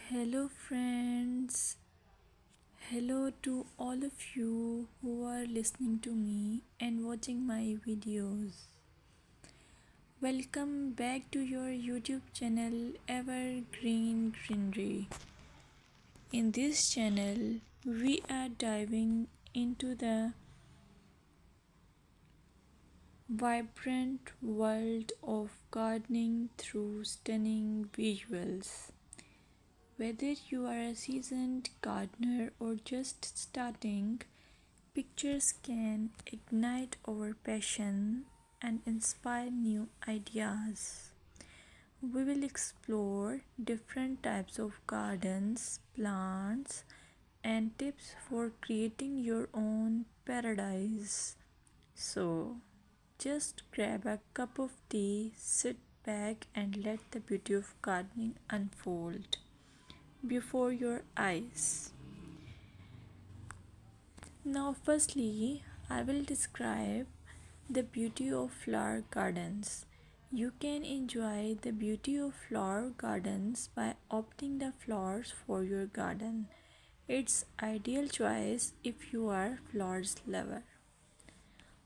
Hello, friends. Hello to all of you who are listening to me and watching my videos. Welcome back to your YouTube channel Evergreen Greenery. In this channel, we are diving into the vibrant world of gardening through stunning visuals. Whether you are a seasoned gardener or just starting, pictures can ignite our passion and inspire new ideas. We will explore different types of gardens, plants, and tips for creating your own paradise. So, just grab a cup of tea, sit back, and let the beauty of gardening unfold before your eyes. Now, firstly, I will describe the beauty of flower gardens. You can enjoy the beauty of flower gardens by opting the flowers for your garden. It's ideal choice if you are flowers lover.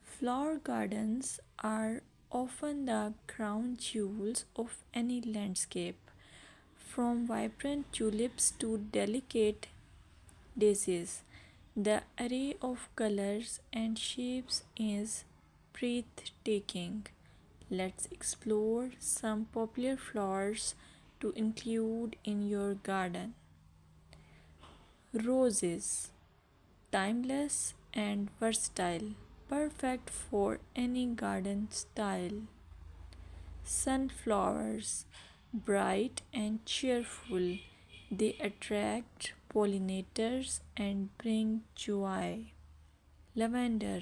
Flower gardens are often the crown jewels of any landscape, from vibrant tulips to delicate daisies. The array of colors and shapes is breathtaking. Let's explore some popular flowers to include in your garden. Roses, timeless and versatile, perfect for any garden style. Sunflowers, bright and cheerful, they attract pollinators and bring joy. Lavender,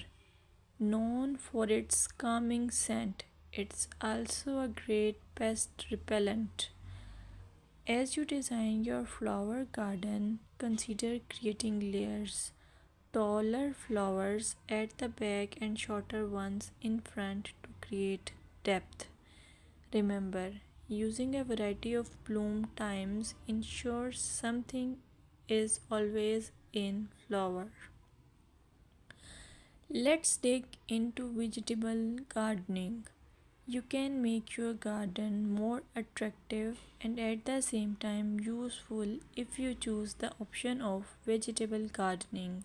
known for its calming scent, it's also a great pest repellent. As you design your flower garden, consider creating layers. Taller flowers at the back and shorter ones in front to create depth. Remember, using a variety of bloom times ensures something is always in flower. Let's dig into vegetable gardening. You can make your garden more attractive and at the same time useful if you choose the option of vegetable gardening.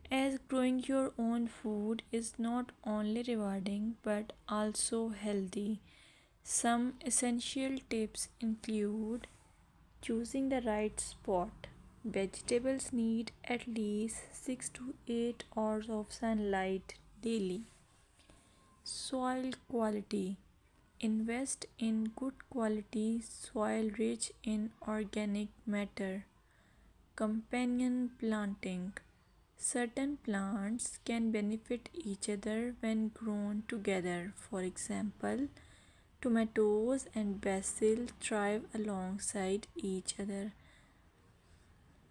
As growing your own food is not only rewarding but also healthy. Some essential tips include choosing the right spot. Vegetables need at least 6 to 8 hours of sunlight daily. Soil quality. Invest in good quality soil rich in organic matter. Companion planting. Certain plants can benefit each other when grown together. For example, tomatoes and basil thrive alongside each other.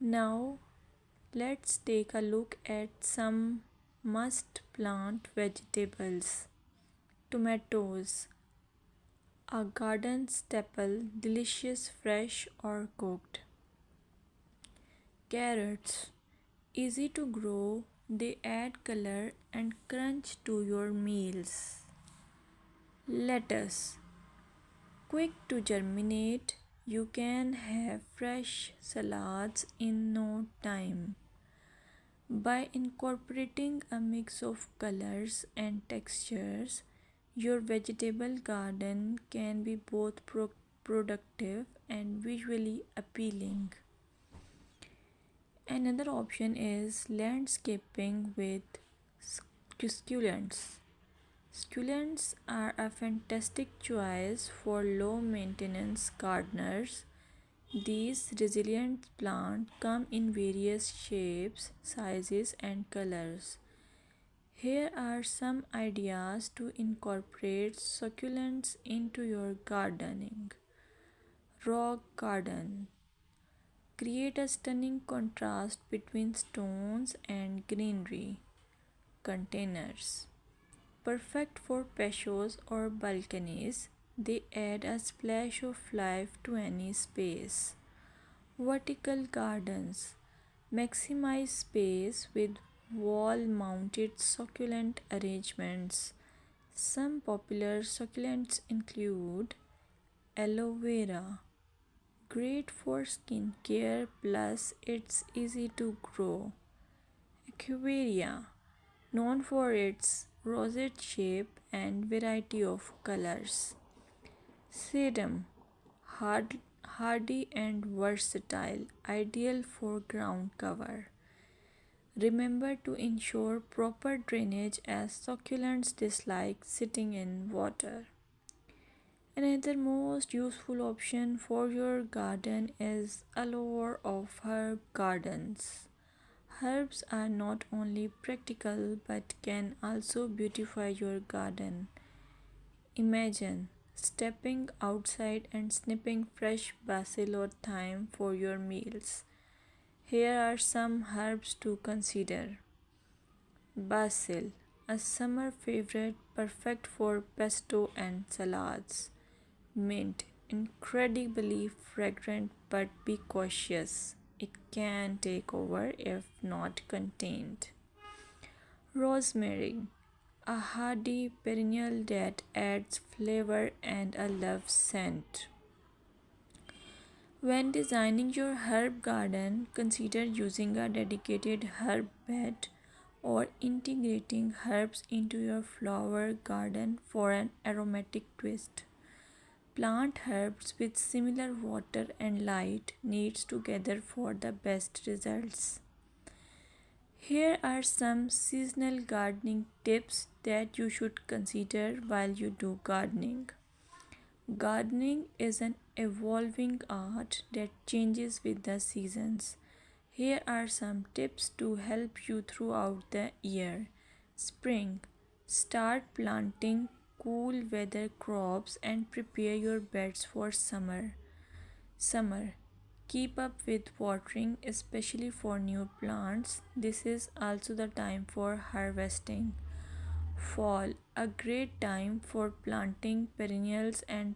Now, let's take a look at some must plant vegetables. Tomatoes, a garden staple, delicious fresh or cooked. Carrots, easy to grow, they add color and crunch to your meals. Lettuce, quick to germinate, you can have fresh salads in no time. By incorporating a mix of colors and textures, your vegetable garden can be both productive and visually appealing. Another option is landscaping with succulents. Succulents are a fantastic choice for low maintenance gardeners. These resilient plants come in various shapes, sizes, and colors. Here are some ideas to incorporate succulents into your gardening. Rock garden. Create a stunning contrast between stones and greenery. Containers. Perfect for patios or balconies, they add a splash of life to any space. Vertical gardens maximize space with wall mounted succulent arrangements. Some popular succulents include aloe vera, great for skin care plus it's easy to grow. Equivarium, known for its rosette shape and variety of colors. Sedum, hardy and versatile, ideal for ground cover. Remember to ensure proper drainage as succulents dislike sitting in water. Another most useful option for your garden is allure of herb gardens. Herbs are not only practical but can also beautify your garden. Imagine stepping outside and snipping fresh basil or thyme for your meals. Here are some herbs to consider. Basil, a summer favorite perfect for pesto and salads. Mint, incredibly fragrant but be cautious. It can take over if not contained. Rosemary, a hardy perennial that adds flavor and a love scent. When designing your herb garden, consider using a dedicated herb bed or integrating herbs into your flower garden for an aromatic twist. Plant herbs with similar water and light needs together for the best results. Here are some seasonal gardening tips that you should consider while you do gardening. Gardening is an evolving art that changes with the seasons. Here are some tips to help you throughout the year. Spring. Start planting cool weather crops and prepare your beds for summer. Summer. Keep up with watering, especially for new plants. This is also the time for harvesting. Fall, a great time for planting perennials and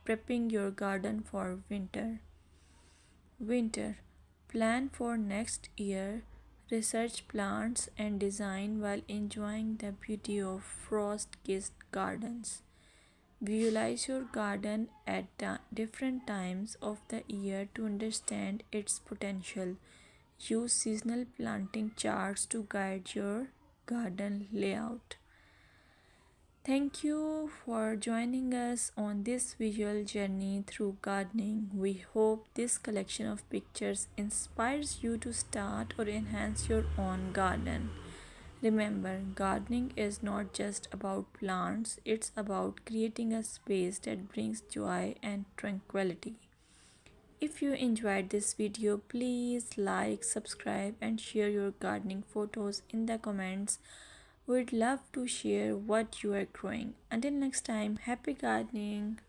prepping your garden for winter. Winter, plan for next year, research plants and design while enjoying the beauty of frost kissed gardens. Visualize your garden at different times of the year to understand its potential. Use seasonal planting charts to guide your garden layout. Thank you for joining us on this visual journey through gardening. We hope this collection of pictures inspires you to start or enhance your own garden. Remember, gardening is not just about plants, it's about creating a space that brings joy and tranquility. If you enjoyed this video, please like, subscribe, and share your gardening photos in the comments. We'd love to share what you are growing. Until next time, happy gardening!